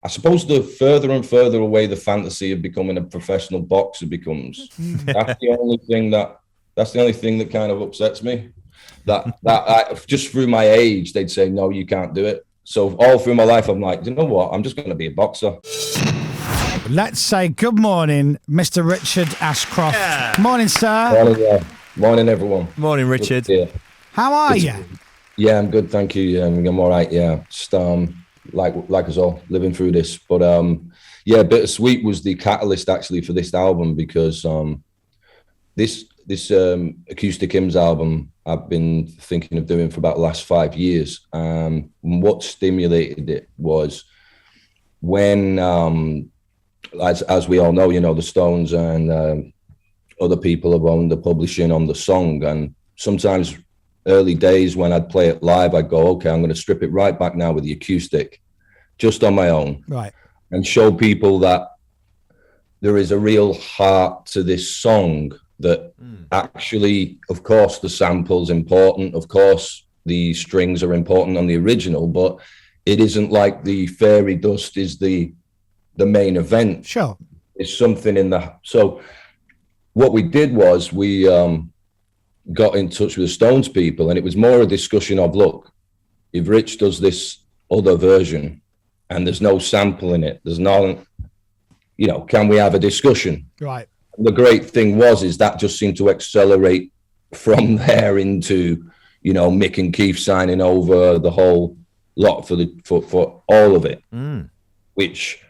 I suppose the further and further away the fantasy of becoming a professional boxer becomes, that's the only thing that kind of upsets me. That just through my age, they'd say, no, you can't do it. So all through my life, I'm like, you know what? I'm just going to be a boxer. Let's say good morning, Mr. Richard Ashcroft. Yeah. Morning, sir. Morning, morning, everyone. Morning, Richard. Yeah. How are you? Yeah, I'm good, thank you. Yeah, I'm all right. Yeah, just like us all, living through this. But yeah, Bittersweet was the catalyst actually for this album because this Acoustic Hymns album I've been thinking of doing for about the last 5 years. What stimulated it was when, as we all know, you know, the Stones and other people have owned the publishing on the song, and sometimes early days when I'd play it live, I'd go, okay, I'm going to strip it right back now with the acoustic, just on my own, right, and show people that there is a real heart to this song. That actually, of course, the sample's important. Of course, the strings are important on the original, but it isn't like the fairy dust is the main event. Sure. It's something in the... So what we did was we got in touch with the Stones people, and it was more a discussion of, look, if Rich does this other version and there's no sample in it, there's no, you know, can we have a discussion? Right. The great thing is that just seemed to accelerate from there into, you know, Mick and Keith signing over the whole lot for all of it, which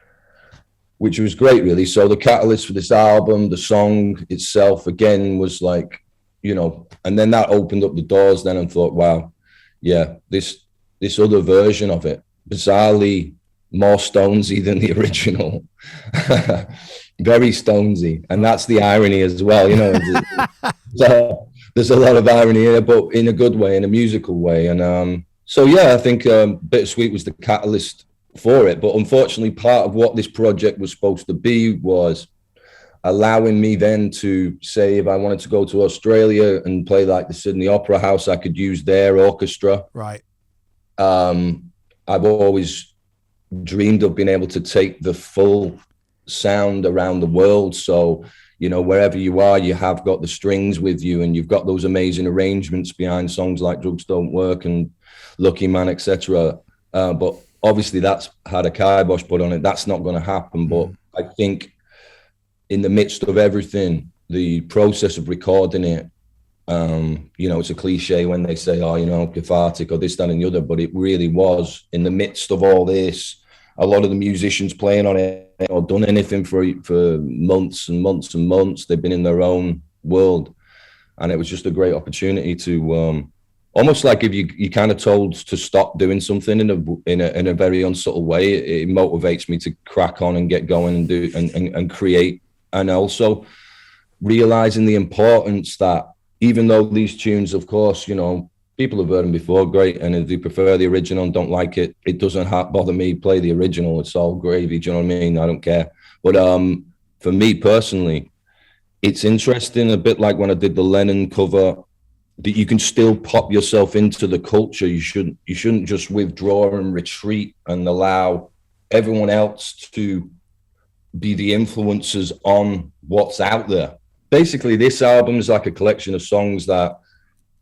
was great, really. So the catalyst for this album, the song itself, again, was like, you know, and then that opened up the doors then and thought, wow, yeah, this other version of it, bizarrely more Stonesy than the original. Very Stonesy, and that's the irony as well, you know. There's a lot of irony here, but in a good way, in a musical way. And so yeah, I think Bittersweet was the catalyst for it. But unfortunately, part of what this project was supposed to be was allowing me then to say, if I wanted to go to Australia and play like the Sydney Opera House, I could use their orchestra. Right. I've always dreamed of being able to take the full sound around the world. So, you know, wherever you are, you have got the strings with you, and you've got those amazing arrangements behind songs like Drugs Don't Work and Lucky Man, etc. But obviously that's had a kibosh put on it. That's not going to happen. But I think in the midst of everything, the process of recording it, you know, it's a cliche when they say, oh, you know, cathartic or this, that, and the other, but it really was in the midst of all this. A lot of the musicians playing on it or done anything for months and months and months. They've been in their own world, and it was just a great opportunity to almost like if you kind of told to stop doing something in a very unsubtle way, it motivates me to crack on and get going and do and create, and also realizing the importance that even though these tunes, of course, you know, people have heard them before, great. And if they prefer the original and don't like it, it doesn't bother me. Play the original. It's all gravy. Do you know what I mean? I don't care. But for me personally, it's interesting, a bit like when I did the Lennon cover, that you can still pop yourself into the culture. You shouldn't just withdraw and retreat and allow everyone else to be the influencers on what's out there. Basically, this album is like a collection of songs that,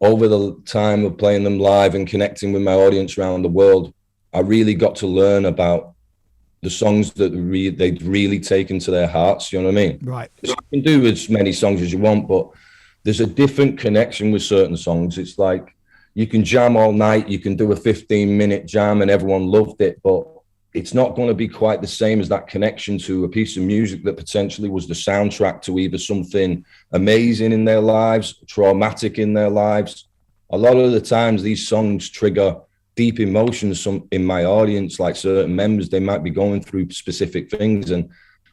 over the time of playing them live and connecting with my audience around the world, I really got to learn about the songs that they'd really taken to their hearts. You know what I mean? Right. You can do as many songs as you want, but there's a different connection with certain songs. It's like you can jam all night, you can do a 15-minute jam and everyone loved it, but it's not going to be quite the same as that connection to a piece of music that potentially was the soundtrack to either something amazing in their lives, traumatic in their lives. A lot of the times these songs trigger deep emotions in my audience, like certain members, they might be going through specific things. And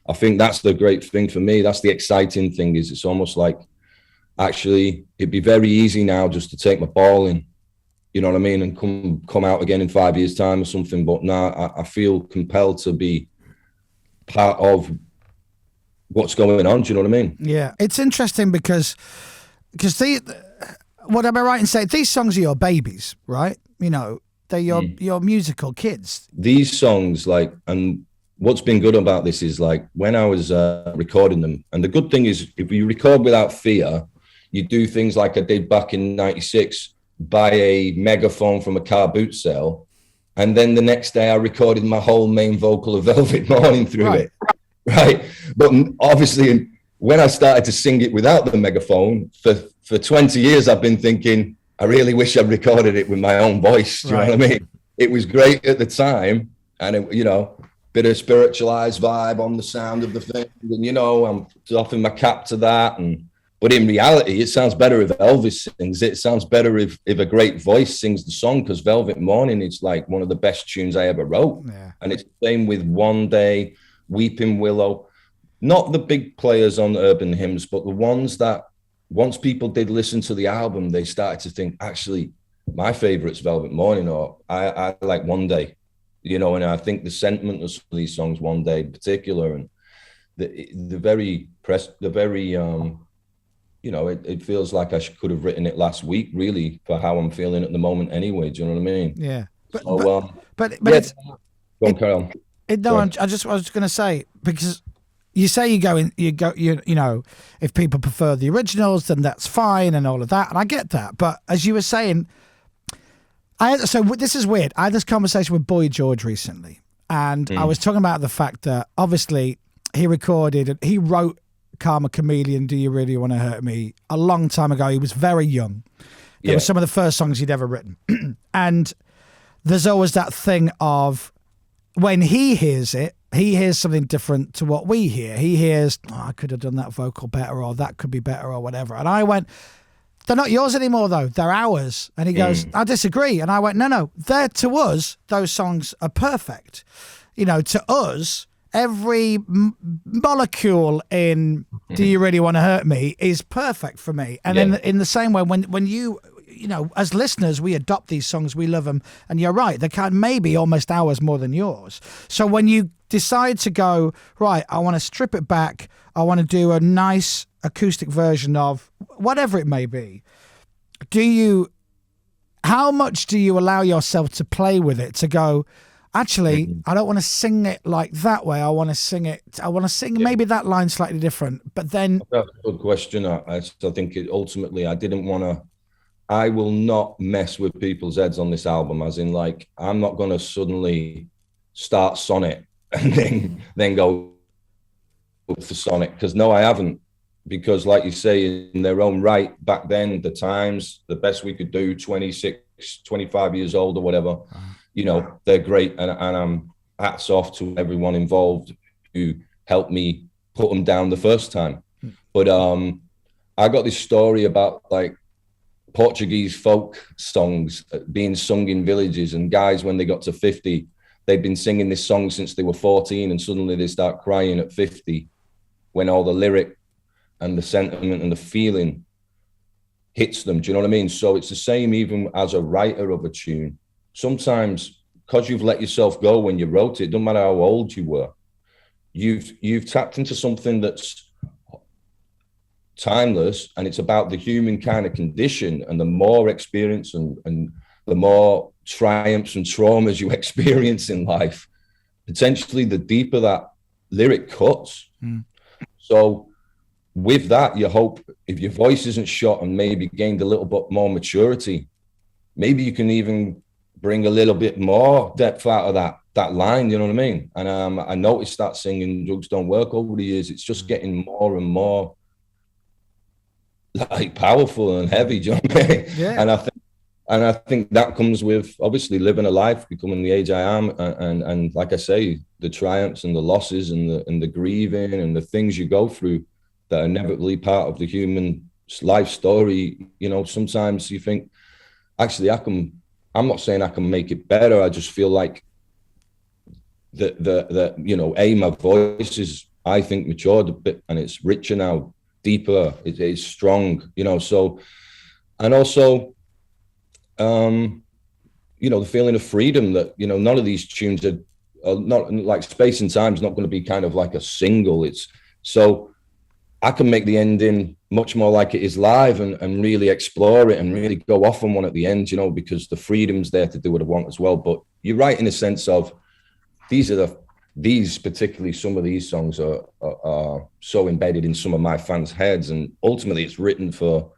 I think that's the great thing for me. That's the exciting thing, is it's almost like, actually, it'd be very easy now just to take my ball in, you know what I mean, and come out again in 5 years' time or something. But now I feel compelled to be part of what's going on. Do you know what I mean? Yeah, it's interesting because what am I right in saying? These songs are your babies, right? You know, they're your musical kids. These songs, like, and what's been good about this is like when I was recording them, and the good thing is if you record without fear, you do things like I did back in '96, buy a megaphone from a car boot sale, and then the next day I recorded my whole main vocal of Velvet Morning through it, right? But obviously when I started to sing it without the megaphone, for 20 years I've been thinking, I really wish I'd recorded it with my own voice. Do you know what I mean? It was great at the time, and it, you know, bit of spiritualized vibe on the sound of the thing, and you know, I'm doffing my cap to that. But in reality, it sounds better if Elvis sings it. It sounds better if a great voice sings the song, because Velvet Morning is like one of the best tunes I ever wrote. Yeah. And it's the same with One Day, Weeping Willow. Not the big players on urban hymns, but the ones that once people did listen to the album, they started to think, actually, my favorite's Velvet Morning, or I like One Day, you know. And I think the sentiment of some of these songs, One Day in particular, and the very you know, it feels like I could have written it last week, really, for how I'm feeling at the moment anyway. Do you know what I mean? Yeah. But yeah, it's, go on, carry on. No, I was going to say, because you say you know, if people prefer the originals, then that's fine and all of that. And I get that. But as you were saying, so this is weird. I had this conversation with Boy George recently, and I was talking about the fact that obviously he wrote Karma Chameleon, Do You Really Want to Hurt Me, a long time ago. He was very young. It was some of the first songs he'd ever written. And there's always that thing of when he hears it, he hears something different to what we hear. He hears, I could have done that vocal better, or that could be better, or whatever. And I went, they're not yours anymore, though. They're ours. And he goes, I disagree. And I went, no. To us, those songs are perfect. You know, to us, every molecule in Do You Really Want to Hurt Me is perfect for me. And in the same way, when you know, as listeners, we adopt these songs, we love them. And you're right, they can maybe almost ours more than yours. So when you decide to go, right, I want to strip it back, I want to do a nice acoustic version of whatever it may be, how much do you allow yourself to play with it, to go, actually, I don't want to sing it like that way. I want to sing maybe that line slightly different. But then that's a good question. I think ultimately I will not mess with people's heads on this album, as in, like, I'm not going to suddenly start Sonnet and then go for Sonnet, because no, I haven't. Because like you say, in their own right, back then, the times, the best we could do, 26, 25 years old or whatever, you know, they're great. And I'm hats off to everyone involved who helped me put them down the first time. But I got this story about, like, Portuguese folk songs being sung in villages, and guys, when they got to 50, they'd been singing this song since they were 14, and suddenly they start crying at 50 when all the lyric and the sentiment and the feeling hits them. Do you know what I mean? So it's the same even as a writer of a tune. Sometimes, because you've let yourself go when you wrote it, doesn't matter how old you were, you've tapped into something that's timeless, and it's about the human kind of condition. And the more experience and the more triumphs and traumas you experience in life, potentially the deeper that lyric cuts. So with that, you hope, if your voice isn't shot and maybe gained a little bit more maturity, maybe you can even bring a little bit more depth out of that line, you know what I mean? And I noticed that singing Drugs Don't Work over the years, it's just getting more and more like powerful and heavy, do you know what I mean? Yeah. And I think that comes with obviously living a life, becoming the age I am, and like I say, the triumphs and the losses and the grieving and the things you go through that are inevitably part of the human life story. You know, sometimes you think, actually, I'm not saying I can make it better. I just feel like the you know, my voice is, I think, matured a bit, and it's richer now, deeper, it's strong, you know. So, and also, you know, the feeling of freedom that, you know, none of these tunes are not like Space and Time is not going to be kind of like a single. It's so I can make the ending much more like it is live and really explore it and really go off on one at the end, you know, because the freedom's there to do what I want as well. But you're right in the sense of these are particularly some of these songs are so embedded in some of my fans' heads, and ultimately it's written for,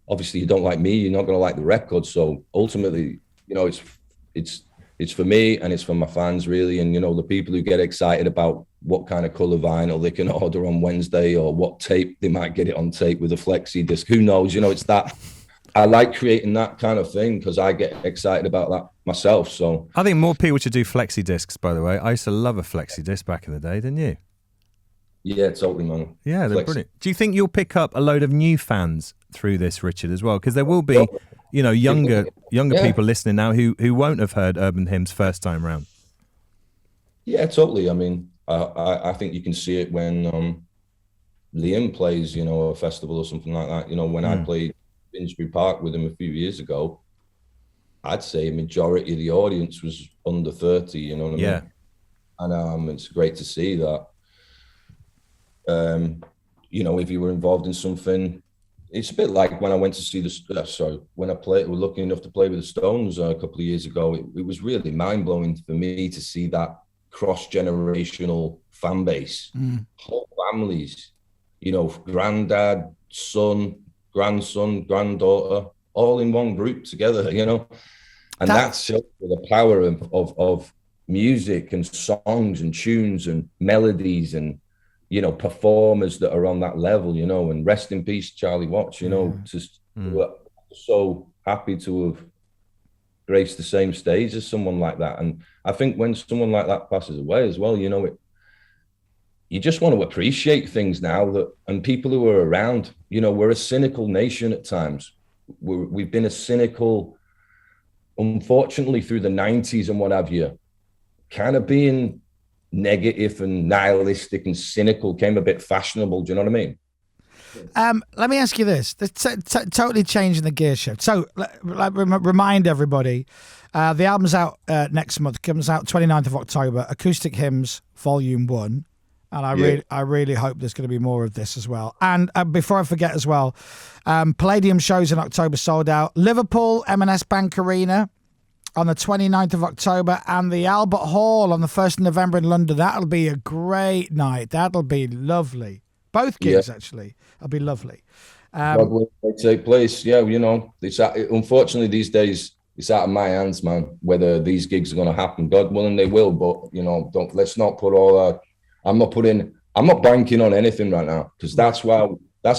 obviously you don't like me, you're not going to like the record. So ultimately, you know, it's for me and it's for my fans really. And, you know, the people who get excited about what kind of color vinyl they can order on Wednesday, or what tape they might get it on tape with a flexi disc, who knows, you know, it's that. I like creating that kind of thing because I get excited about that myself. So I think more people should do flexi discs, by the way. I used to love a flexi disc back in the day, didn't you? yeah, totally, man. Yeah, they're brilliant. Do you think you'll pick up a load of new fans through this, Richard, as well? Because there will be, you know, younger people listening now who won't have heard Urban Hymns first time round. Yeah, totally. I mean, I think you can see it when Liam plays, you know, a festival or something like that. You know, when I played Finsbury Park with him a few years ago, I'd say a majority of the audience was under 30, you know what I mean? And it's great to see that. You know, if you were involved in something, it's a bit like when I went to see when I was lucky enough to play with the Stones a couple of years ago, it was really mind-blowing for me to see that cross-generational fan base, whole families, you know, granddad, son, grandson, granddaughter, all in one group together, you know. And that's the power of music and songs and tunes and melodies and, you know, performers that are on that level, you know. And rest in peace, Charlie Watts, you know. Just so happy to have graced the same stage as someone like that. And I think when someone like that passes away as well, you know, you just want to appreciate things now and people who are around. You know, we're a cynical nation at times. We've been a cynical, unfortunately, through the 90s and what have you, kind of being negative and nihilistic and cynical came a bit fashionable. Do you know what I mean? Let me ask you this. Totally changing the gear shift. So remind everybody, the album's out next month, comes out 29th of October, Acoustic Hymns Volume 1. And I really hope there's going to be more of this as well. And before I forget as well, Palladium shows in October sold out. Liverpool, M&S Bank Arena on the 29th of October, and the Albert Hall on the 1st of November in London. That'll be a great night. That'll be lovely. Both gigs, actually. It'll be lovely. When they take place, yeah, you know, unfortunately these days, it's out of my hands, man, whether these gigs are going to happen. God willing, they will, but, you know, let's not put all our... I'm not banking on anything right now, because that's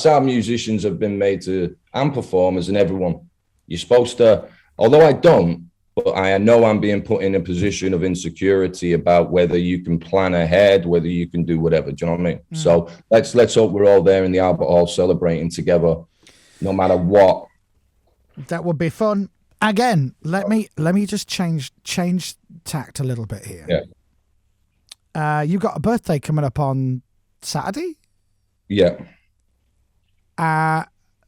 how musicians have been made to, and performers and everyone. You're supposed to, although I don't, but I know I'm being put in a position of insecurity about whether you can plan ahead, whether you can do whatever. Do you know what I mean? So let's hope we're all there in the Albert Hall celebrating together, no matter what. That would be fun. Again, let me just change tact a little bit here. Yeah. You got a birthday coming up on Saturday? Yeah.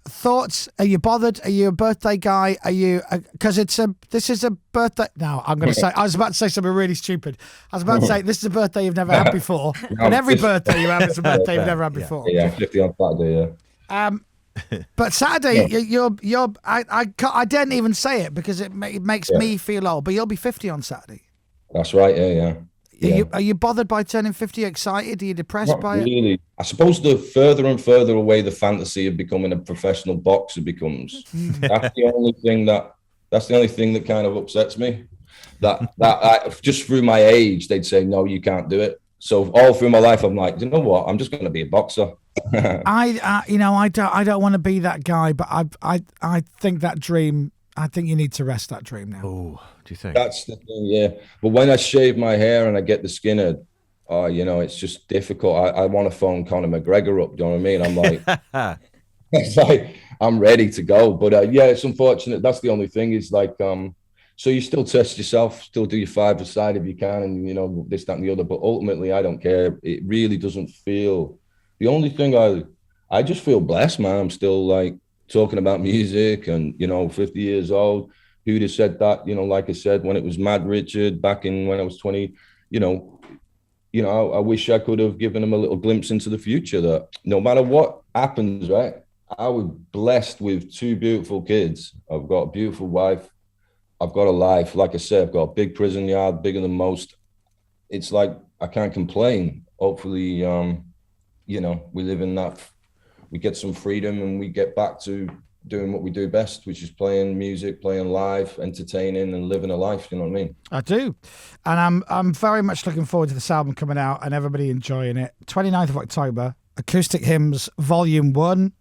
Thoughts? Are you bothered? Are you a birthday guy? Are you? Because this is a birthday. Now I'm going to say. I was about to say something really stupid. I was about to say this is a birthday you've never had before. And every birthday you have is a birthday you've never had before. Yeah, 50 on Saturday. Yeah. But Saturday, you're. I didn't even say it because it makes me feel old. But you'll be 50 on Saturday. That's right. Yeah. Are you bothered by turning 50? Excited? Are you depressed Not by really. it? I suppose the further and further away the fantasy of becoming a professional boxer becomes, that's the only thing that kind of upsets me. That I, just through my age, they'd say, no, you can't do it. So all through my life, I'm like, you know what? I'm just going to be a boxer. I don't want to be that guy, but I think that dream. I think you need to rest that dream now. Oh, do you think? That's the thing, yeah. But when I shave my hair and I get the skinhead, you know, it's just difficult. I want to phone Conor McGregor up. Do you know what I mean? I'm like, it's like I'm ready to go. But yeah, it's unfortunate. That's the only thing. Is like, so you still test yourself, still do your 5-a-side if you can, and you know this, that, and the other. But ultimately, I don't care. It really doesn't feel. The only thing I just feel blessed, man. I'm still like talking about music, and you know, 50 years old. Who'd have said that? You know, like I said, when it was Mad Richard back in when I was 20, you know, I wish I could have given him a little glimpse into the future that no matter what happens, right? I was blessed with 2 beautiful kids. I've got a beautiful wife. I've got a life. Like I said, I've got a big prison yard, bigger than most. it's like I can't complain. Hopefully, we live in that, we get some freedom and we get back to doing what we do best, which is playing music, playing live, entertaining, and living a life. You know what I mean? I do. And I'm very much looking forward to this album coming out and everybody enjoying it. 29th of October, Acoustic Hymns Volume 1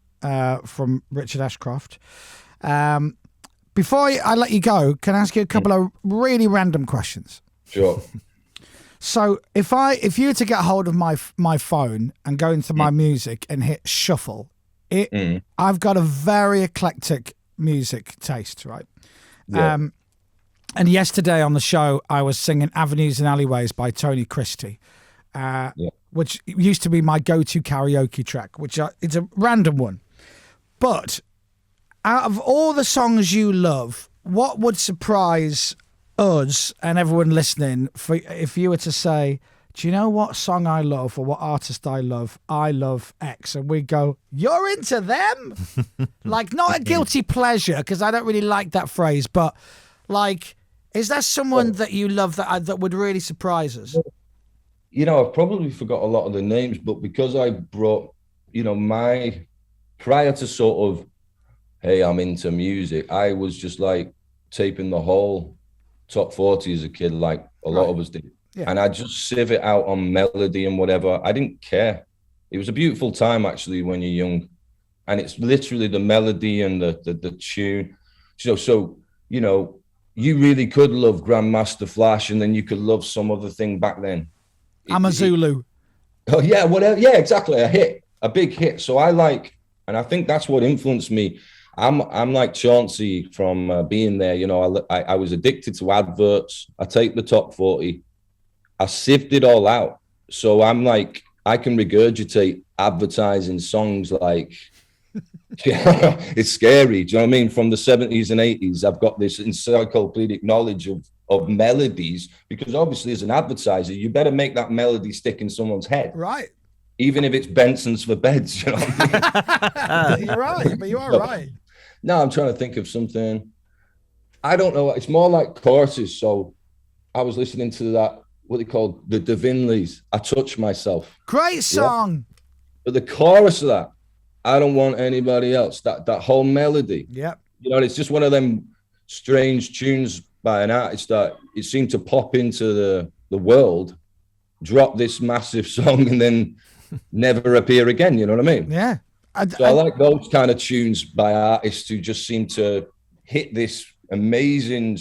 from Richard Ashcroft. Before I let you go, can I ask you a couple of really random questions? Sure. So if you were to get hold of my phone and go into my music and hit shuffle, I've got a very eclectic music taste, right? Yeah. And yesterday on the show, I was singing Avenues and Alleyways by Tony Christie, which used to be my go-to karaoke track, which it's a random one. But out of all the songs you love, what would surprise us and everyone listening if you were to say, do you know what song I love or what artist I love? I love X. And we go, you're into them? Like, not a guilty pleasure, because I don't really like that phrase, but like, is there someone that you love that would really surprise us? I've probably forgot a lot of the names, but because I brought, prior to sort of, hey, I'm into music, I was just like taping the whole top 40 as a kid, like a lot of us did. Yeah. And I just sieve it out on melody and whatever. I didn't care. It was a beautiful time, actually, when you're young. And it's literally the melody and the tune. So, you really could love Grandmaster Flash, and then you could love some other thing back then. I'm a Zulu. Oh, yeah, whatever. Yeah, exactly. A big hit. So and I think that's what influenced me. I'm like Chauncey from being there. I was addicted to adverts. I take the top 40. I sieved it all out. So I'm like, I can regurgitate advertising songs like, it's scary. Do you know what I mean? From the 70s and 80s, I've got this encyclopedic knowledge of melodies, because obviously as an advertiser, you better make that melody stick in someone's head. Right. Even if it's Benson's for beds, you know what I mean? You're right, but you are right. No, I'm trying to think of something. I don't know. It's more like choruses. So I was listening to that, what they called the Divinleys, I Touch Myself. Great song. Yeah. But the chorus of that, I don't want anybody else. That whole melody. Yeah. It's just one of them strange tunes by an artist that it seemed to pop into the world, drop this massive song, and then never appear again. You know what I mean? Yeah. I like those kind of tunes by artists who just seem to hit this amazing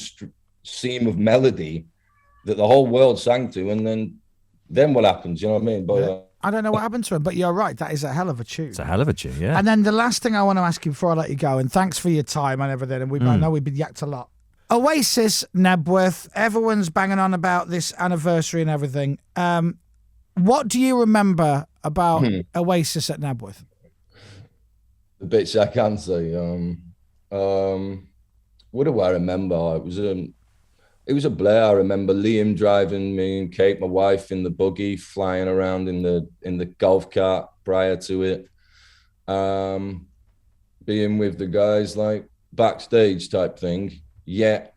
seam of melody that the whole world sang to, and then what happens? You know what I mean? But I don't know what happened to him, but you're right. That is a hell of a tune. It's a hell of a tune, yeah. And then the last thing I want to ask you before I let you go, and thanks for your time and everything, and I know we've been yacked a lot. Oasis, Knebworth, everyone's banging on about this anniversary and everything. What do you remember about Oasis at Knebworth? The bits I can say. What do I remember? It was a blur. I remember Liam driving me and Kate, my wife, in the buggy, flying around in the golf cart prior to it. Being with the guys, like backstage type thing. Yet,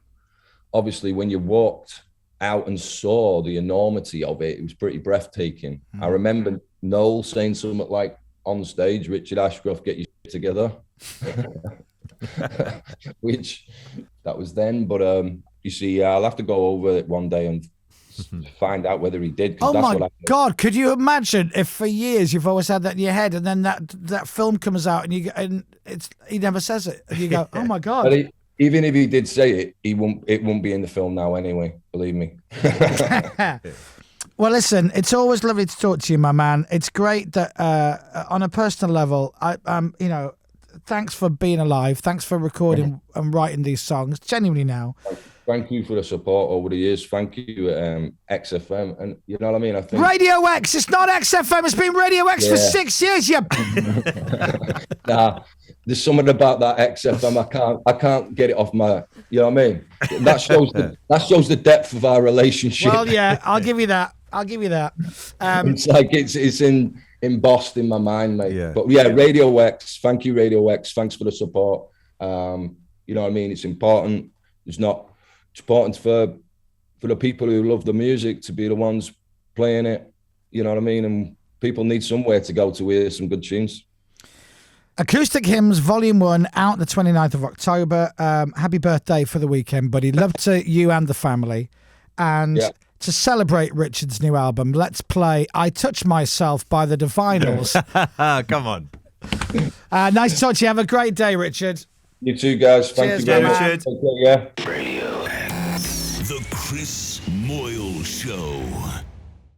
obviously, when you walked out and saw the enormity of it, it was pretty breathtaking. I remember Noel saying something like on stage, Richard Ashcroft, get your shit together. Which, that was then. But you see, I'll have to go over it one day and find out whether he did. Oh my God! Could you imagine if for years you've always had that in your head, and then that film comes out and he never says it, and you go, "Oh my God!" But even if he did say it, it won't be in the film now anyway. Believe me. Well, listen, it's always lovely to talk to you, my man. It's great that on a personal level, thanks for being alive. Thanks for recording and writing these songs. Genuinely now. Thank you for the support over the years. Thank you, XFM. And you know what I mean? I think Radio X, it's not XFM, it's been Radio X for 6 years, you Nah, there's something about that XFM. I can't get it off my, you know what I mean? That shows the depth of our relationship. Well, yeah, I'll give you that. It's like it's embossed in my mind, mate. Yeah. But yeah, Radio X, thank you, Radio X. Thanks for the support. You know what I mean? It's important. It's important for the people who love the music to be the ones playing it. You know what I mean? And people need somewhere to go to hear some good tunes. Acoustic Hymns Volume 1 out the 29th of October. Happy birthday for the weekend, buddy. Love to you and the family. And to celebrate Richard's new album, let's play I Touch Myself by the Divinals. Come on. Nice to talk to you. Have a great day, Richard. You too, guys. Thank you very much. Richard. Yeah. The Chris Moyles Show.